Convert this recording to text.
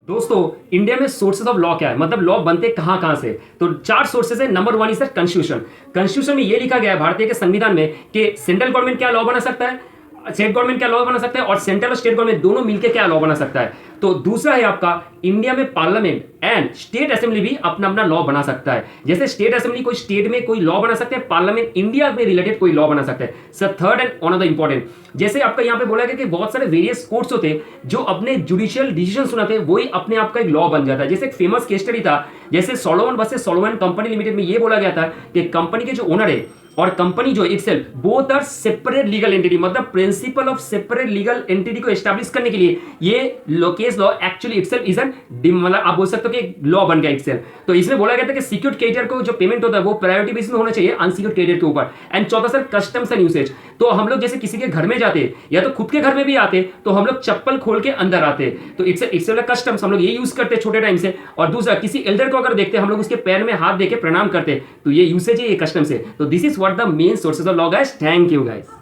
दोस्तों, इंडिया में sources of law क्या है, मतलब लॉ बनते कहां कहां से। तो चार सोर्सेज है। Number one is constitution. Constitution में ये लिखा गया है भारतीय के संविधान में कि सेंट्रल गवर्नमेंट क्या लॉ बना सकता है, स्टेट गवर्नमेंट क्या लॉ बना सकता है, और सेंट्रल और स्टेट गवर्नमेंट दोनों मिलकर क्या लॉ बना सकता है। तो दूसरा है आपका, इंडिया में पार्लियामेंट एंड स्टेट असेंबली भी अपना अपना लॉ बना सकता है। जैसे स्टेट असेंबली कोई स्टेट में कोई लॉ बना सकते हैं, पार्लियामेंट इंडिया में रिलेटेड कोई लॉ बना सकता है। Sir third and one of the important, जैसे आपका यहां पे बोला गया कि बहुत सारे वेरियस कोर्ट्स होते हैं जो अपने जुडिशियल डिसीजन सुनाते हैं, वही अपने आप का एक लॉ बन जाता है। जैसे एक फेमस केस स्टडी था, जैसे Solomon versus Solomon company limited में ये बोला गया था कि कंपनी के जो ओनर है और कंपनी जो itself both are separate legal entity, मतलब principle of separate legal entity को एस्टैब्लिश करने के लिए ये case law actually itself is an, मतलब आप बोल सकते हो कि लॉ बन गया इटसेल्फ। तो इसमें बोला गया था कि सिक्योर्ड क्रेडिटर को जो पेमेंट होता है वो प्रायोरिटी बेसिस में होना चाहिए अनसिक्योर्ड क्रेडिटर के ऊपर। एंड चौथा सर, कस्टम्स एंड यूसेज। तो हम लोग जैसे किसी के घर में जाते या तो खुद के घर में भी आते तो हम लोग चप्पल खोल के अंदर आते, तो इट्स कस्टम्स हम लोग ये यूज करते छोटे टाइम से। और दूसरा, किसी एल्डर को अगर देखते हम लोग उसके पैर में हाथ देके प्रणाम करते, तो ये यूसेज है, ये कस्टम्स है। तो this is what the main sources of law guys. Thank you guys.